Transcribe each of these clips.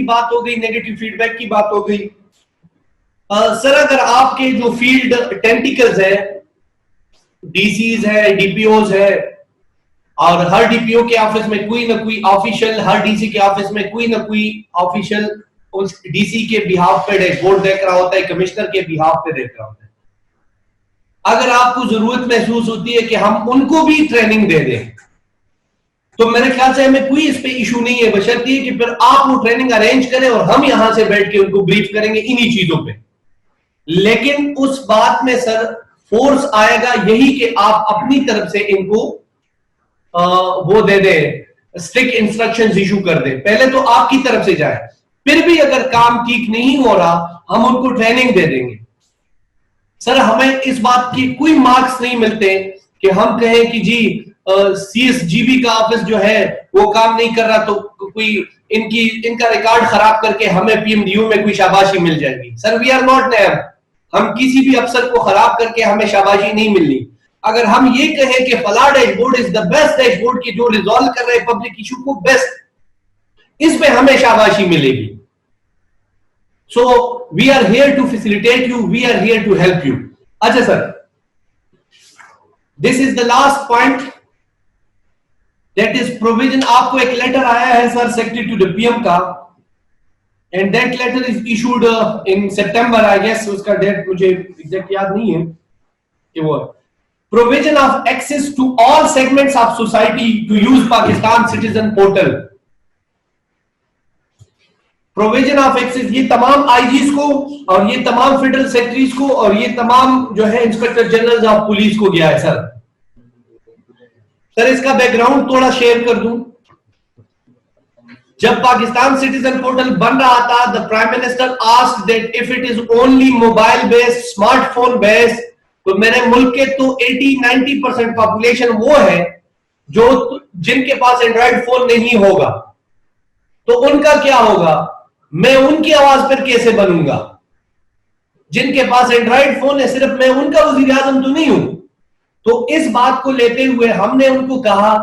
बात हो गई, नेगेटिव फीडबैक की बात हो गई। सर अगर आपके जो फील्ड टेंटिकल्स है, डीसीज है, डीपीओज है, और हर डीपीओ के ऑफिस में कोई ना कोई ऑफिशियल, हर डीसी के ऑफिस में कोई ना कोई ऑफिशियल उस डीसी के बिहाफ पे डैशबोर्ड देख रहा होता है, कमिश्नर के बिहाफ पे देख रहा होता है। अगर आपको जरूरत महसूस होती है कि हम उनको भी ट्रेनिंग दे दें, तो मेरे ख्याल से हमें कोई इस पे इशू नहीं है, बशर्ते कि फिर आप वो ट्रेनिंग अरेंज करें और हम यहां से बैठ के उनको ब्रीफ करेंगे इन्हीं चीजों पे। लेकिन उस बात में सर फोर्स आएगा यही कि आप अपनी तरफ से इनको वो दे दे, स्ट्रिक्ट इंस्ट्रक्शंस इशू कर दे। पहले तो आपकी तरफ से जाए, फिर भी अगर काम ठीक नहीं हो रहा हम उनको ट्रेनिंग दे देंगे। सर हमें इस बात की कोई मार्क्स नहीं मिलते कि हम कहें कि जी सीएसजीबी का ऑफिस जो है वो काम नहीं कर रहा तो कोई इनका रिकॉर्ड खराब करके हमें पीएमडीयू में कोई शाबाशी मिल जाएगी। सर वी आर नॉट नैब, हम किसी भी अफसर को खराब करके हमें शाबाशी नहीं मिलनी। अगर हम ये कहें कि फला dashboard is the best dashboard की जो रिजॉल्व कर रहे पब्लिक इशू को बेस्ट, इस पे हमें शाबाशी मिलेगी। So we are here to facilitate you, we are here to help you. अच्छा sir, this is the last point, that is provision. आपको एक लेटर आया है sir secretary to the PM का, and that letter is issued in सितंबर, I guess उसका date मुझे exact याद नहीं है कि वो provision of access to all segments of society to use Pakistan citizen portal. Provision of access ये तमाम आईजीज को और ये तमाम फेडरल सेक्रेटरीज को और ये तमाम जो है इंस्पेक्टर जनरल ऑफ पुलिस को गया है सर। सर इसका बैकग्राउंड थोड़ा शेयर कर दूं। जब पाकिस्तान सिटीजन पोर्टल बन रहा था, the prime minister asked that if it is only mobile based, smartphone based, तो मेरे मुल्क के तो 80-90% पॉपुलेशन वो है जो जिनके पास एंड्रॉइड फोन नहीं होगा, तो उनका क्या होगा? मैं उनकी आवाज पर कैसे बनूंगा? जिनके पास एंड्रॉइड फोन है सिर्फ मैं उनका वजीर आजम तो नहीं हूं। तो इस बात को लेते हुए हमने उनको कहा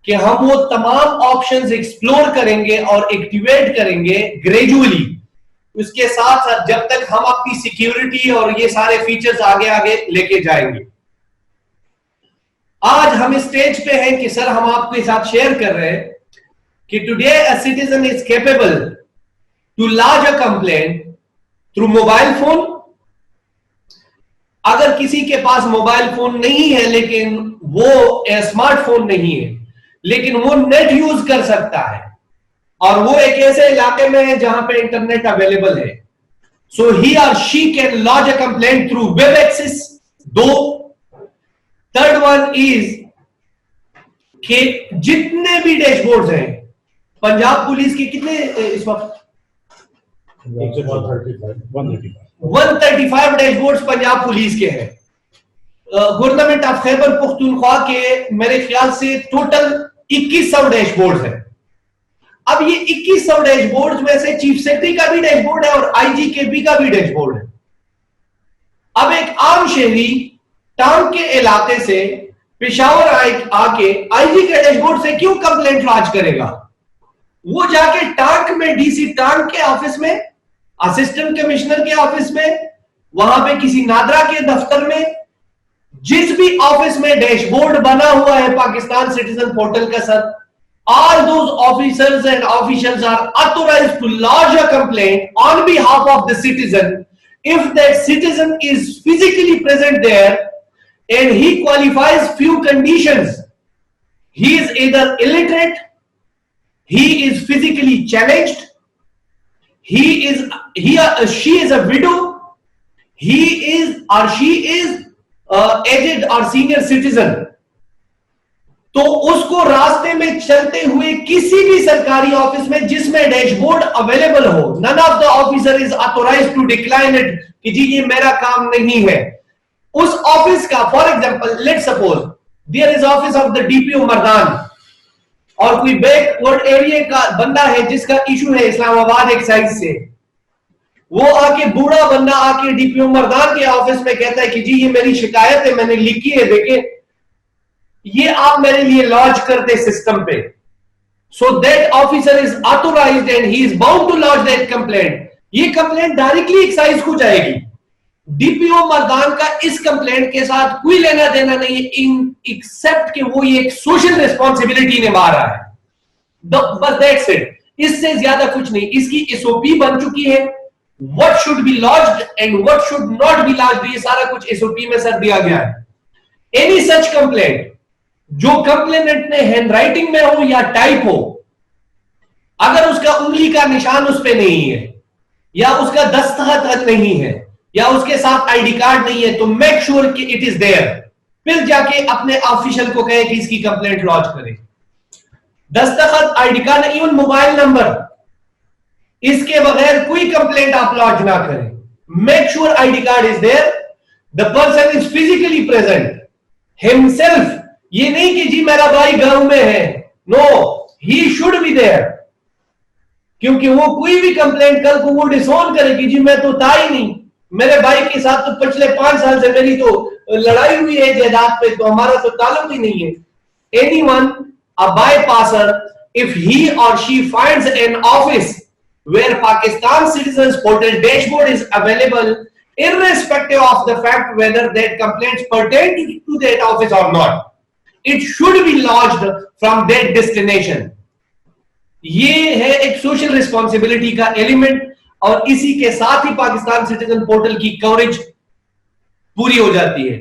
कि हम वो तमाम ऑप्शंस एक्सप्लोर करेंगे और एक्टिवेट करेंगे ग्रेजुअली, उसके साथ साथ जब तक हम अपनी सिक्योरिटी और ये सारे फीचर्स आगे आगे लेके जाएंगे। आज हम इस स्टेज पे हैं कि सर हम आपके साथ शेयर कर रहे हैं कि today a citizen is capable to launch a complaint through mobile phone. अगर किसी के पास मोबाइल फोन नहीं है लेकिन वो स्मार्टफोन नहीं है लेकिन वो नेट यूज कर सकता है और वो एक ऐसे इलाके में है जहां पे इंटरनेट अवेलेबल है, सो ही और she can launch a complaint through web access. दो, थर्ड वन इज कि जितने भी डैशबोर्ड्स हैं पंजाब पुलिस के कितने इस वक्त 135 डैशबोर्ड्स पंजाब पुलिस के हैं। गवर्नमेंट ऑफ खैबर पुख्तूनख्वा के मेरे ख्याल से टोटल 2100 डैशबोर्ड है। अब ये 2100 डैशबोर्ड में से चीफ सेक्रेटरी का भी डैशबोर्ड है और आईजीकेपी का भी डैशबोर्ड है। अब एक आम शहरी टांग के इलाके से पेशावर आके आईजी के डैशबोर्ड से क्यों कंप्लेंट लॉन्च करेगा? वो जाके टांग में डीसी टांग के ऑफिस में, असिस्टेंट कमिश्नर के ऑफिस में, वहां पे किसी नादरा के दफ्तर में, जिस भी ऑफिस में डैशबोर्ड बना हुआ है पाकिस्तान सिटीजन पोर्टल का sir, all those officers and officials are authorized to lodge a complaint on behalf of the citizen if that citizen is physically present there and he qualifies few conditions. He is either illiterate, he is physically challenged, she is a widow, he is or she is aged or senior citizen. तो उसको रास्ते में चलते हुए किसी भी सरकारी office में जिसमें डैशबोर्ड अवेलेबल हो, none of the officer is authorised to decline it कि जी ये मेरा काम नहीं है। उस ऑफिस का, for example let's suppose there is office of the DPO Mardan और कोई बैकवर्ड एरिया का बंदा है जिसका इशू है इस्लामाबाद एक्साइज से, वो आके बूढ़ा बंदा आके डीपीओ मर्दान के ऑफिस में कहता है कि जी ये मेरी शिकायत है, मैंने लिखी है, देखे ये आप मेरे लिए लॉन्च कर दे सिस्टम पे। So that officer is authorized and he is bound to lodge that complaint. ये कंप्लेंट डायरेक्टली एक्साइज को जाएगी। डीपीओ मर्दान का इस कंप्लेंट के साथ कोई लेना देना नहीं है, इन एक्सेप्ट कि वो ये एक सोशल रिस्पॉन्सिबिलिटी निभा रहा है, बस दैट्स इट, इससे ज्यादा कुछ नहीं। इसकी एसओपी बन चुकी है, what should be lodged and what should not B lodged, ये सारा कुछ एसओपी में सर दिया गया है। एनी सच कंप्लेंट जो कंप्लेनेंट ने हैंडराइटिंग में हो या टाइप हो, अगर उसका उंगली का निशान उस पे नहीं है या उसका दस्तखत नहीं है या उसके साथ आईडी कार्ड नहीं है, तो मेक श्योर कि इट इज देयर, फिर जाके अपने ऑफिशियल को कहे कि इसकी कंप्लेंट लॉन्च करें। दस्तखत, ID card, even mobile number, इसके बगैर कोई कंप्लेंट आप लॉन्च ना करें। Make sure ID card is there, the person is physically present himself, ये नहीं कि जी मेरा भाई गांव में है, no, he should be there, क्योंकि वो कोई भी कंप्लेंट कल को वो डिसोन करे कि जी मैं तो था ही नहीं, मेरे भाई के साथ तो पिछले 5 साल से मेरी तो लड़ाई हुई है जायदाद पे, तो हमारा तो ताल्लुक ही नहीं है। एनीवन, अ बाईपासर, इफ ही और she finds an office where Pakistan Citizens Portal dashboard is available, irrespective of the fact whether that complaints pertain to that office or not, it should be lodged from that destination. ये है एक social responsibility का element, और इसी के साथ ही Pakistan citizen portal की coverage पूरी हो जाती है।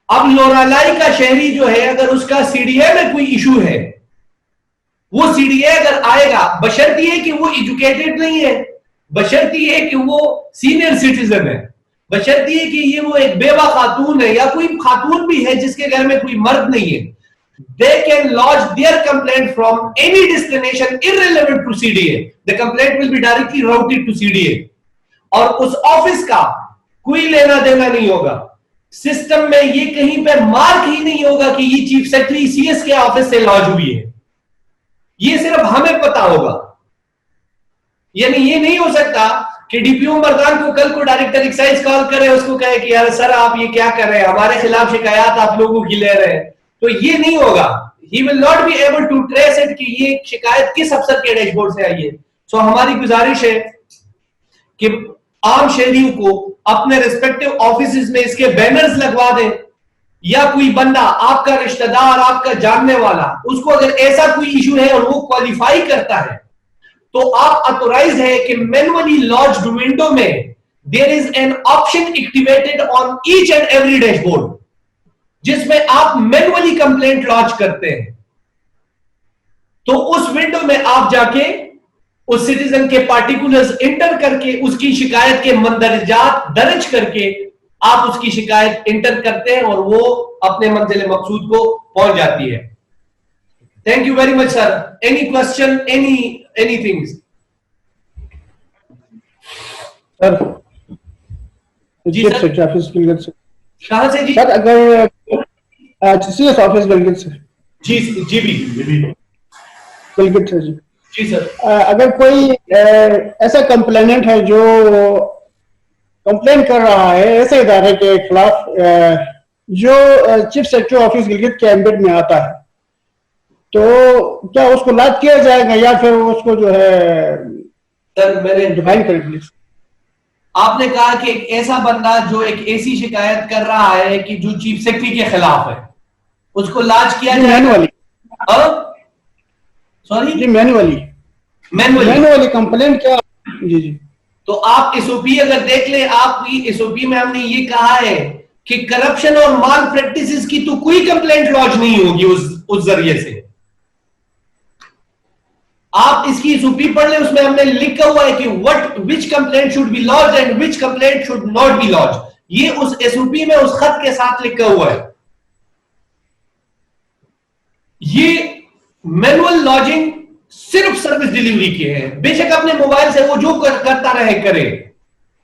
अब लोरालाई का शहरी जो है, अगर उसका सीडीए में कोई इशू है, वो सीडीए अगर आएगा, बशर्ती है कि वो एजुकेटेड नहीं है, बशर्ती है कि वो सीनियर सिटीजन है, बशर्ती है कि ये वो एक बेवा खातून है या कोई खातून भी है जिसके घर में कोई मर्द नहीं है, they can lodge their complaint from any destination irrelevant to CDA. The complaint will be directly routed to CDA. और उस ऑफिस का कोई लेना देना नहीं होगा, सिस्टम में ये कहीं पे मार्क ही नहीं होगा कि ये चीफ सेक्रेटरी सीएस के ऑफिस से लॉन्च हुई है, ये सिर्फ हमें पता होगा। यानी ये नहीं हो सकता कि डीपीओ मर्दान को कल को डायरेक्टर एक्साइज कॉल करे, उसको कहे कि यार सर आप ये क्या कर रहे हैं, हमारे खिलाफ शिकायत आप लोगों की ले रहे हैं, तो ये नहीं होगा। He will not be able to trace it कि ये शिकायत किस अफसर के डैशबोर्ड से आई है। सो हमारी गुजारिश है कि आम शहरियों को अपने रिस्पेक्टिव ऑफिसेज में इसके बैनर्स लगवा दें, या कोई बंदा आपका रिश्तेदार, आपका जानने वाला, उसको अगर ऐसा कोई इशू है और वो क्वालिफाई करता है, तो आप ऑथोराइज है कि मैनुअली लॉज्ड विंडो में there is an option activated on each and every dashboard, जिसमें आप मैनुअली कंप्लेंट लॉन्च करते हैं। तो उस विंडो में आप जाके उस सिटीजन के पार्टिकुलर्स इंटर करके उसकी शिकायत के मंदरजात दर्ज करके आप उसकी शिकायत इंटर करते हैं और वो अपने मंजिल मकसूद को पहुंच जाती है। Thank you very much sir. Any question, anything sir? जी सर। ऑफिस कहां से जी? सर अगर सीएस ऑफिस बिल्कुल सर। जी जी भी बिल्कुल सर जी। जी सर। अगर कोई ऐसा कंप्लेनेंट है जो कंप्लेन कर रहा है ऐसे इदारे के खिलाफ जो चीफ सेक्रेटरी ऑफिस गिलगित के एम्बिट में आता है, तो क्या उसको लॉन्च किया जाएगा या फिर उसको जो है सर मैंने डिफाइन करें प्लीज। आपने कहा कि एक ऐसा बंदा जो एक ऐसी शिकायत कर रहा है कि जो चीफ सेक्रेटरी के खिलाफ है, उसको लॉन्च किया जाएगा मैनुअली? सॉरी जी मैनुअली कंप्लेंट क्या? जी जी। तो आप एसओपी अगर देख ले, आपकी एसओपी में हमने ये कहा है कि करप्शन और माल प्रैक्टिसेस की तो कोई कंप्लेंट लॉन्च नहीं होगी उस जरिए से। आप इसकी एसओपी पढ़ ले, उसमें हमने लिखा हुआ है कि which complaint should be launch and which complaint should not be launch. ये उस एसओपी में उस खत के साथ लिखा हुआ है। ये मैनुअल लॉजिंग सिर्फ सर्विस डिलीवरी के है। बेशक अपने मोबाइल से वो जो करता रहे करे,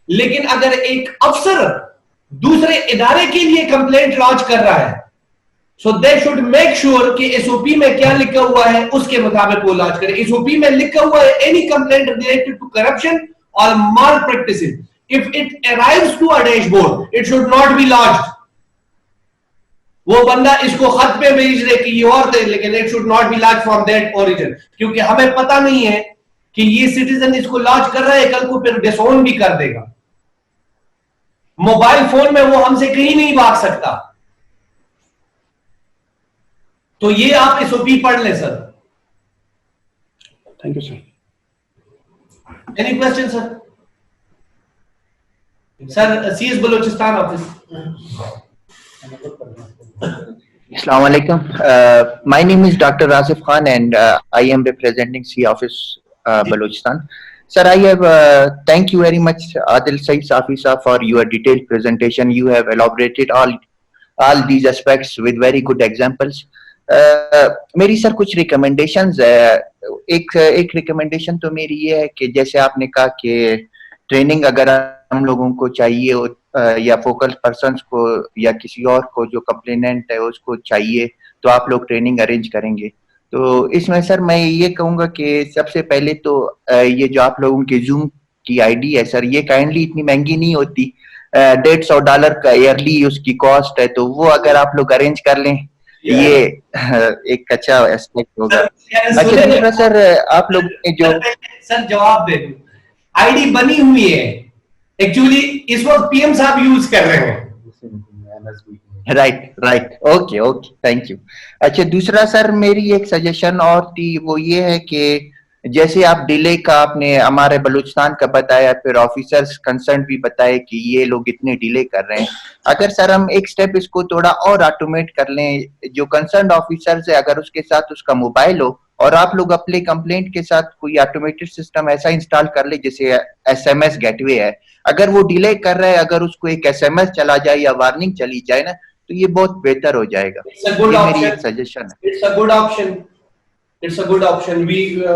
लेकिन अगर एक अफसर दूसरे इदारे के लिए कंप्लेंट लॉन्च कर रहा है, सो दे शुड मेक श्योर कि एसओपी में क्या लिखा हुआ है उसके मुताबिक वो लॉन्च करे। एसओपी में लिखा हुआ है any complaint related to corruption or malpractices, if it arrives to a dashboard it should not be launched. वो बंदा इसको खत पे भेज दे कि ये और थे, लेकिन it should not be launch from that origin, क्योंकि हमें पता नहीं है कि ये सिटीजन इसको लॉन्च कर रहा है, कल को फिर डिसोन भी कर देगा। मोबाइल फोन में वो हमसे कहीं नहीं भाग सकता। तो ये आप एसओपी पढ़ ले sir. Thank you sir. Any question sir? Sir CS Balochistan office. Assalamu alaikum. My name is Dr. Rasif Khan and I am representing C Office Balochistan. Sir, I have thank you very much Adil Saeed Safi sir for your detailed presentation. You have elaborated all these aspects with very good examples. मेरी sir कुछ recommendations है। एक recommendation तो मेरी ये है कि जैसे आपने कहा कि ट्रेनिंग अगर हम लोगों को चाहिए या फोकल पर्सन्स को या किसी और को जो कंप्लेनेंट है उसको चाहिए तो आप लोग ट्रेनिंग अरेंज करेंगे। तो इसमें सर मैं ये कहूँगा कि सबसे पहले तो ये जो आप लोगों के जूम की आईडी है सर, ये काइंडली इतनी महंगी नहीं होती, $150 का ईयरली उसकी कॉस्ट है, तो वो अगर आप लोग अरेंज कर लें ये एक अच्छा एस्पेक्ट होगा। अच्छा दूसरा सर आप लोग जो सर जवाब दे दूं, आईडी बनी हुई है एक्चुअली, इस वक्त पीएम साहब यूज कर रहे हैं। Right okay thank you. अच्छा दूसरा सर मेरी एक सजेशन और थी, वो ये है कि जैसे आप डिले का आपने हमारे बलूचिस्तान का बताया, फिर ऑफिसर्स कंसर्न भी बताए कि ये लोग इतने डिले कर रहे हैं, अगर सर हम एक स्टेप इसको थोड़ा और ऑटोमेट कर लें, जो कंसर्न ऑफिसर्स है अगर उसके साथ उसका मोबाइल हो और आप लोग अपने कंप्लेंट के साथ कोई ऑटोमेटेड सिस्टम ऐसा इंस्टॉल कर ले जैसे एसएमएस गेटवे है, अगर वो डिले कर रहा है अगर उसको एक एसएमएस चला जाए या वार्निंग चली जाए ना तो ये बहुत बेहतर हो जाएगा। ये मेरी एक सजेशन है। It's a good option. It's a good option. It's a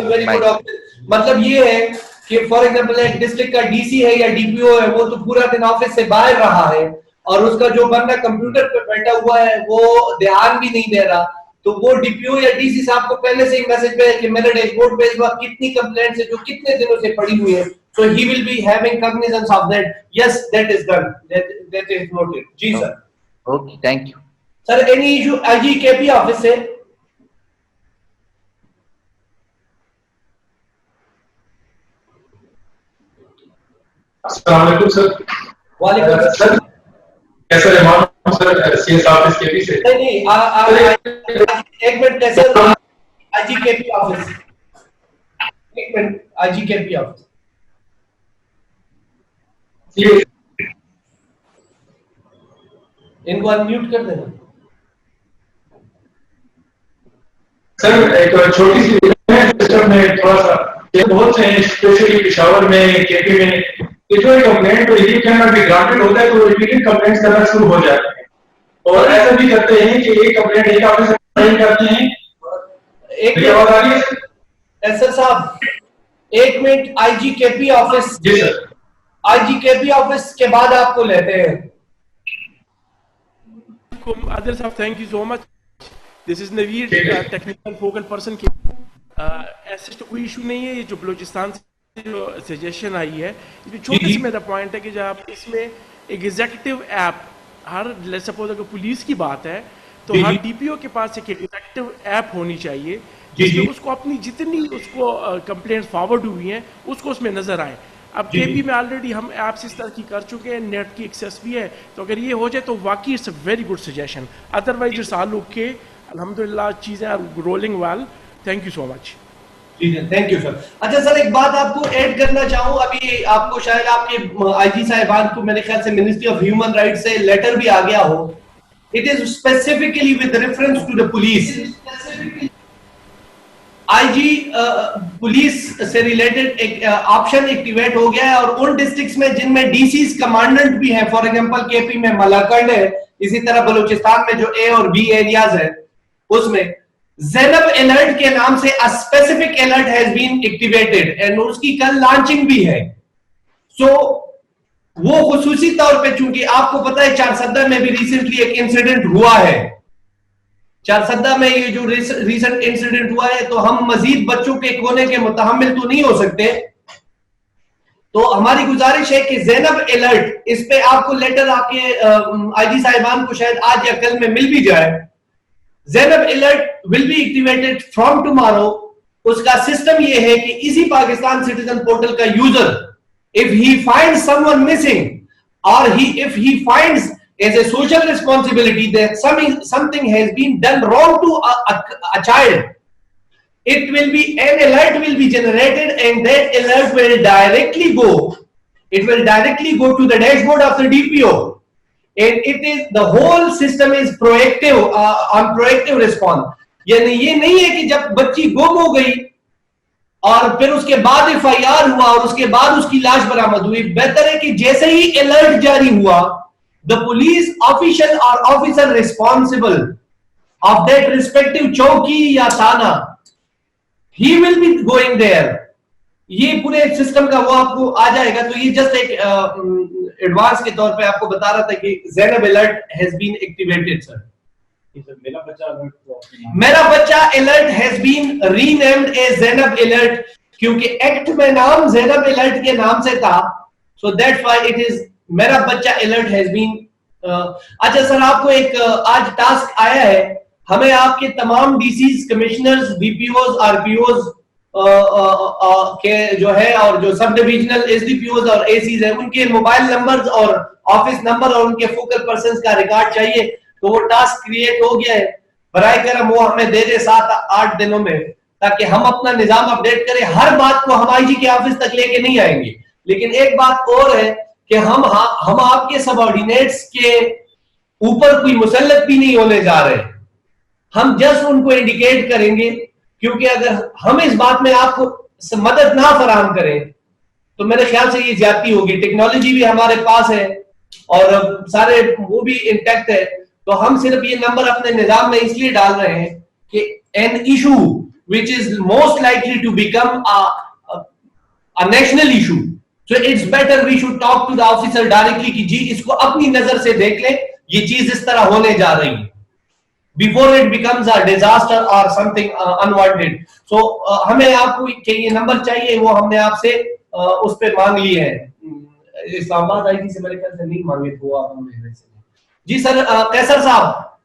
very good option. मतलब ये है कि फॉर एग्जांपल एक डिस्ट्रिक्ट का डीसी है या डीपीओ है, वो तो पूरा दिन ऑफिस से बाहर रहा है और उसका जो बंदा कंप्यूटर पे बैठा हुआ है वो ध्यान भी नहीं दे रहा, तो वो डीपीओ या डीसी साहब को पहले से ही मैसेज पे कि मेरे डैशबोर्ड पे इस वक्त कितनी कंप्लेंट्स है जो कितने दिनों से पड़ी हुई है, so he will be having cognizance of that. Yes, that is done. That is noted. जी sir. Okay, thank you. Sir any issue IGKP office से? अस्सलाम वालेकुम सर। वालेकुम सर कैसे रहमान सर सीएस ऑफिस के भी से? नहीं एक मिनट कैसे आईजीकेपी ऑफिस, एक मिनट आईजीकेपी ऑफिस इनको अनम्यूट कर देना सर। एक छोटी सी सिस्टम में थोड़ा सा बहुत से स्पेशली पेशावर में केपी में जो कंप्लेंट रिलीव करना भी ग्रांटेड होता है तो रिपीटेड कंप्लेंट्स करना शुरू हो जाते हैं, और ऐसा भी करते हैं कि एक कंप्लेंट एक ऑफिस में फाइल करते हैं। एक जवाब आ रही है सर साहब, एक मिनट आईजीकेपी ऑफिस। जी सर। आईजीकेपी ऑफिस के बाद आपको लेते हैं। आदिल साहब thank you so much. This is Naveer, technical focal person के ऐसे तो कोई इशू नहीं है। ये जो बलूचिस्तान से जो सजेशन आई है इसमें छोटी सी मेरा पॉइंट है कि जब आप इसमें एक executive app, her let's suppose अगर पुलिस की बात है तो हर डीपीओ के पास एक एग्जीक्यूटिव ऐप होनी चाहिए जिसमें उसको अपनी जितनी उसको कंप्लेंट फॉरवर्ड हुई हैं उसको उसमें नजर आए। अब केपी में ऑलरेडी हम ऐप्स इस तरह की कर चुके हैं, नेट की एक्सेस भी है, तो अगर ये हो जाए तो वाकई it's a very good suggestion. Otherwise it's all okay, अल्हम्दुलिल्लाह चीजें are rolling well. Thank you so much. Thank you sir. अच्छा सर एक बात आपको ऐड करना चाहूँ, अभी आपको शायद आपके आईजी साहिबान को मेरे ख्याल से मिनिस्ट्री ऑफ ह्यूमन राइट्स से लेटर भी आ गया हो। It is specifically with reference to the police. IG police से रिलेटेड एक ऑप्शन एक्टिवेट हो गया है और उन डिस्ट्रिक्ट्स में जिनमें डीसीज कमांडेंट भी हैं, फॉर एग्जांपल केपी में मलाकंड है, इसी तरह बलूचिस्तान में जो ए और बी एरियाज है उसमें ज़ैनब अलर्ट के नाम से a specific alert has been activated and उसकी कल लॉन्चिंग भी है। सो वो खुसूसी तौर पे, चूंकि आपको पता है चारसद्दा में भी रिसेंटली एक इंसिडेंट हुआ है, चारसद्दा में ये जो रिसेंट इंसिडेंट हुआ है, तो हम मजीद बच्चों के खोने के मुतहम्मिल तो नहीं हो सकते, तो हमारी गुजारिश है कि ज़ैनब अलर्ट, इस पे आपको लेटर आपके आईजी साहिबान को शायद आज या कल में मिल भी जाए। Zainab alert will be activated from tomorrow. उसका सिस्टम ये है कि इसी पाकिस्तान सिटीजन पोर्टल का user, if he finds someone missing or if he finds as a social responsibility that something has been done wrong to a child, it will be an alert will be generated, and that alert will directly go to the dashboard of the DPO, and it is the whole system is proactive on proactive response। यानी ये नहीं है कि जब बच्ची गुम हो गई और फिर उसके बाद FIR हुआ और उसके बाद उसकी लाश बरामद हुई। बेहतर है कि जैसे ही अलर्ट जारी हुआ, द पुलिस ऑफिशियल और officer responsible of that respective चौकी या थाना, he will be going there. ये पूरे सिस्टम का वो आपको आ जाएगा। तो ये जस्ट एक एडवांस के तौर पे आपको बता रहा था कि Zainab alert has been activated. Sir मेरा बच्चा alert has been renamed as Zainab alert, क्योंकि एक्ट में नाम ज़ैनब अलर्ट के नाम से था, so that's why it is मेरा बच्चा अलर्ट हैज बीन। अच्छा सर, आपको एक आज टास्क आया है, हमें आपके तमाम डीसीज, कमिश्नर्स, डीपीओज, आरपीओज के जो है और जो सब डिविजनल एसडीपीओज और एसीज है, उनके मोबाइल नंबर्स और ऑफिस नंबर और उनके फोकल पर्संस का रिकॉर्ड चाहिए। तो वो टास्क क्रिएट हो गया है, बराए करम वो हमें दे दे 7-8 दिनों में, ताकि हम अपना निजाम अपडेट करें। हर बात को हम आईजी के ऑफिस तक लेके नहीं आएंगे, लेकिन एक बात और है कि हम आपके सबऑर्डिनेट्स के ऊपर कोई मुसल्लत भी नहीं होने जा रहे, हम जस्ट उनको इंडिकेट करेंगे, क्योंकि अगर हम इस बात में आपको मदद ना फराहम करें तो मेरे ख्याल से ये ज्यादती होगी। टेक्नोलॉजी भी हमारे पास है और सारे वो भी इंटैक्ट है, तो हम सिर्फ ये नंबर अपने निजाम में इसलिए डाल रहे हैं कि an issue which is most likely to become a national issue, so it's better we should talk to the officer directly कि जी इसको अपनी नजर से देख लें, ये चीज इस तरह होने जा रही है, before it becomes a disaster और समथिंग अनवांटेड। सो हमें आपको ये नंबर चाहिए, वो हमने आपसे उस पर मांग लिए हैं। इस्लामाबाद आईजी से मेरे ख्याल से नहीं मांगे थे वो, आप हमें जी सर। कैसर साहब,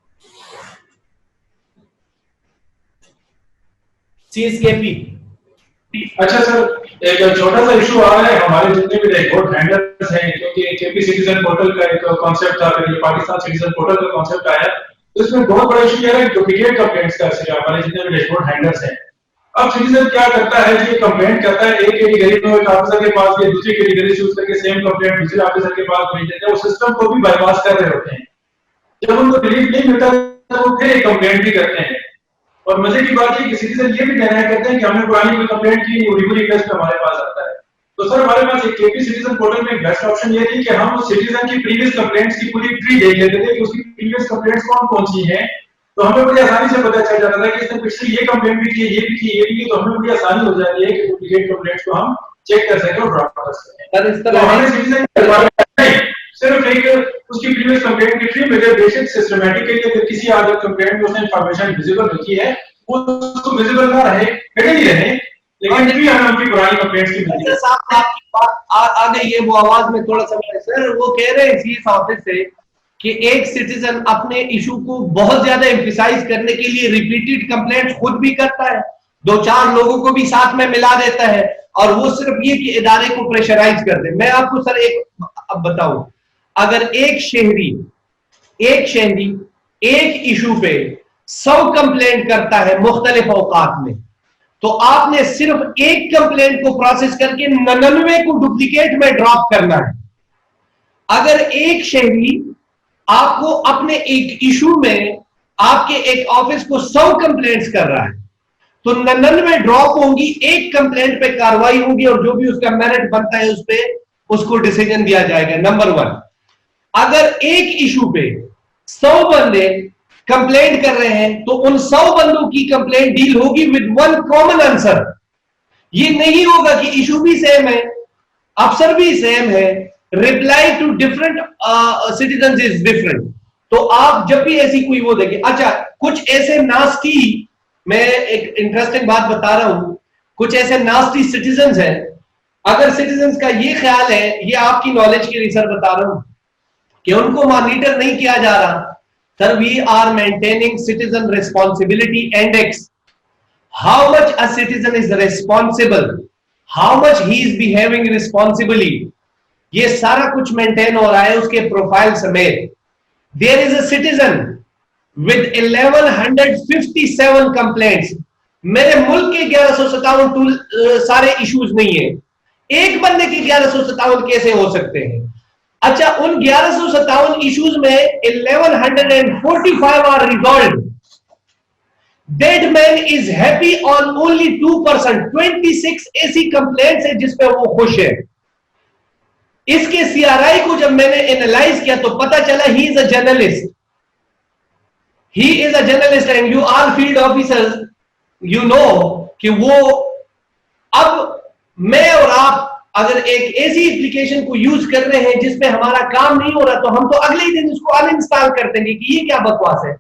CSKP। अच्छा सर, एक छोटा सा इशू आ रहा है, हमारे जितने भी डैशबोर्ड हैंडलर्स हैं, क्योंकि केपी सिटीजन पोर्टल का एक कॉन्सेप्ट था, फिर पाकिस्तान सिटीजन पोर्टल का कॉन्सेप्ट आया, तो इसमें बहुत बड़ा इशू ये है डुप्लीकेट कंप्लेंट्स का। हमारे जितने भी डैशबोर्ड हैंडलर्स हैं, अब सिटीजन क्या करता है जी, कंप्लेंट करता है एक कैटेगरी में एक ऑफिसर के पास, या दूसरी कैटेगरी से उसके सेम कंप्लेंट दूसरे ऑफिसर के पास भेज देते हैं, वो सिस्टम को भी बाईपास कर रहे होते हैं। जब उनको रिलीफ नहीं मिलता तो वो फिर कंप्लेंट भी करते हैं। और मजे की बात है कि सिटीजन ये भी कहना करते हैं कि हमने पुरानी कोई कंप्लेंट की, वो रिव्यू रिक्वेस्ट हमारे पास आता है। तो सर हमारे पास एक केपी सिटीजन पोर्टल में एक बेस्ट ऑप्शन ये थी कि हम उस सिटीजन की प्रीवियस कंप्लेंट्स की पूरी ट्री देख लेते थे कि उसकी प्रीवियस कंप्लेंट्स कौन सी हैं, तो हमें बड़ी आसानी से पता चल जाता था कि इसने पिछले ये कंप्लेंट भी की, ये भी की, ये भी की, तो हमें बड़ी आसानी हो जाती है कि डुप्लीकेट कंप्लेंट्स को हम चेक कर सकें और ड्रॉप कर सकें। सर इस तरह हमें सिटीजन सिर्फ एक उसकी प्रीवियस कंप्लेंट की ट्री में बेसिक सिस्टमैटिकली अगर किसी आदर कंप्लेंट में उसने इंफॉर्मेशन विजिबल होती है, वो उसको विजिबल ना रहे, हटे ही रहे, लेकिन भी हमें उनकी पुरानी कंप्लेंट्स की मिलती है। साहब आपकी बात आ गई है, वो आवाज में थोड़ा सा सर वो कह रहे हैं सीएस ऑफिस से कि एक सिटीजन अपने इशू को बहुत ज्यादा एम्फसाइज करने के लिए रिपीटेड कंप्लेंट खुद भी करता है, 2-4 लोगों को भी साथ में मिला देता है, और वो सिर्फ ये कि इदारे को प्रेशराइज कर दे। मैं आपको सर एक अब बताऊं, अगर एक शहरी एक इशू पे 100 कंप्लेंट करता है मुख्तलिफ औकात में, तो आपने सिर्फ एक कंप्लेंट को प्रोसेस करके 99 को डुप्लीकेट में ड्रॉप करना है। अगर एक शहरी आपको अपने एक इशू में आपके एक ऑफिस को 100 कंप्लेंट्स कर रहा है, तो 99 ड्रॉप होंगी, एक कंप्लेंट पे कार्रवाई होगी और जो भी उसका मेरिट बनता है उस पे उसको डिसीजन दिया जाएगा। नंबर 1, अगर एक इशू पे 100 बंदे कंप्लेंट कर रहे हैं तो उन 100 बंदों की कंप्लेंट डील होगी विद वन कॉमन आंसर। ये नहीं होगा कि इशू भी सेम है, अफसर भी सेम है, reply to different citizen is different. तो आप जब भी ऐसी कोई वो देखें, अच्छा कुछ ऐसे नास्टी, मैं एक इंटरेस्टिंग बात बता रहा हूं, कुछ ऐसे नास्टी सिटीजन हैं, अगर सिटीजन्स का ये ख्याल है, ये आपकी नॉलेज के लिए सर बता रहा हूं, कि उनको मॉनिटर नहीं किया जा रहा, sir we are maintaining citizen responsibility index, how much a citizen is responsible, how much he is behaving responsibly, ये सारा कुछ मेंटेन हो रहा है उसके प्रोफाइल समेत। There is a citizen with 1157 complaints. मेरे मुल्क के 1157 सारे इश्यूज नहीं है, एक बंदे के 1157 कैसे हो सकते हैं? अच्छा, उन 1157 इश्यूज में 1145 are resolve. That man is happy on only 2%, 26 ऐसी कंप्लेंट्स है जिसपे वो खुश है। इसके सीआरआई को जब मैंने एनालाइज किया तो पता चला he is a journalist, he is a journalist and you are field officers, you know कि वो, अब मैं और आप अगर एक ऐसी एप्लीकेशन को यूज कर रहे हैं जिसमें हमारा काम नहीं हो रहा, तो हम तो अगले ही दिन उसको अनइंस्टॉल कर देंगे कि ये क्या बकवास है।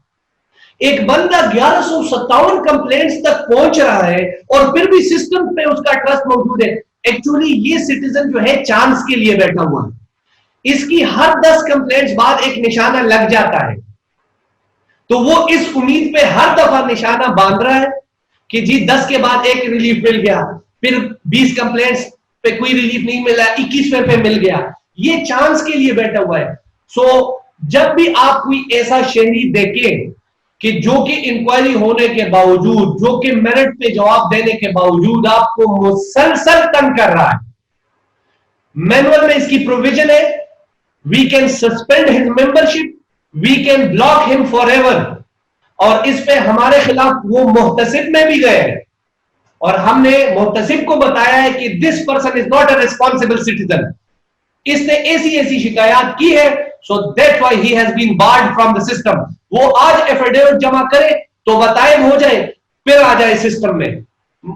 एक बंदा 1157 कंप्लेंट्स तक पहुंच रहा है और फिर भी सिस्टम पे उसका ट्रस्ट मौजूद है। एक्चुअली ये सिटीजन जो है चांस के लिए बैठा हुआ है, इसकी हर 10 कंप्लेंट्स बाद एक निशाना लग जाता है, तो वो इस उम्मीद पे हर दफा निशाना बांध रहा है कि जी 10 के बाद एक रिलीफ मिल गया, फिर 20 कंप्लेंट्स पे कोई रिलीफ नहीं मिला, 21वें पे मिल गया, ये चांस के लिए बैठा हुआ है। सो जब भी आप कोई ऐसा शहरी देखें कि जो कि इंक्वायरी होने के बावजूद, जो कि मेरिट पे जवाब देने के बावजूद आपको मुसलसल तंग कर रहा है, मैनुअल में इसकी प्रोविजन है, we can suspend his membership, we can block him forever. और इस पे हमारे खिलाफ वो मुहतसिब में भी गए हैं और हमने मुहतसिब को बताया है कि this person is not a responsible citizen, इसने ऐसी ऐसी शिकायत की है, so that's why he has been barred from the system. वो आज एफिडेविट जमा करे तो बताए हो जाए, फिर आ जाए सिस्टम में,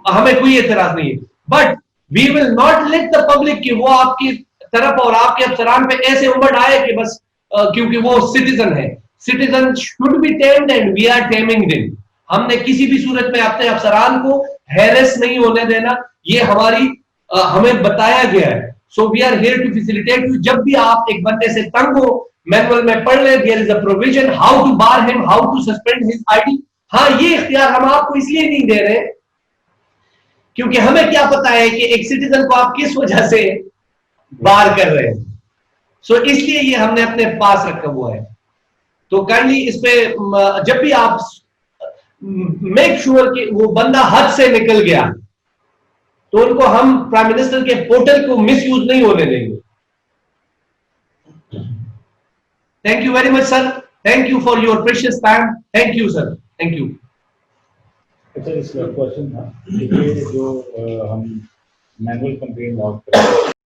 हमें कोई एतराज नहीं है। But we will not let the public कि वो आपकी तरफ और आपके अफसरान पे ऐसे उमड़ आए कि बस क्योंकि वो सिटीजन है। Citizen should be tamed and we are taming them. हमने किसी भी सूरत में अपने अफसरान को हैरेस नहीं होने देना, ये हमारी हमें बताया गया है। So we are here to facilitate you. जब भी आप एक बंदे से तंग हो, मैनुअल में पढ़ ले, there is a provision how to bar him, how to suspend his ID. हाँ, ये इख्तियार हम आपको इसलिए नहीं दे रहे क्योंकि हमें क्या पता है कि एक सिटीजन को आप किस वजह से बार कर रहे हैं। सो इसलिए ये हमने अपने पास रखा हुआ है। तो काइंडली इस पे जब भी आप मेक श्योर कि वो बंदा हद से निकल गया, तो उनको हम प्राइम मिनिस्टर के पोर्टल को मिसयूज नहीं होने देंगे। Thank you very much sir, thank you for your precious time, thank you sir, thank you. अच्छा, इसका क्वेश्चन था, ये जो हम मैनुअल कंप्लेंट लॉग करते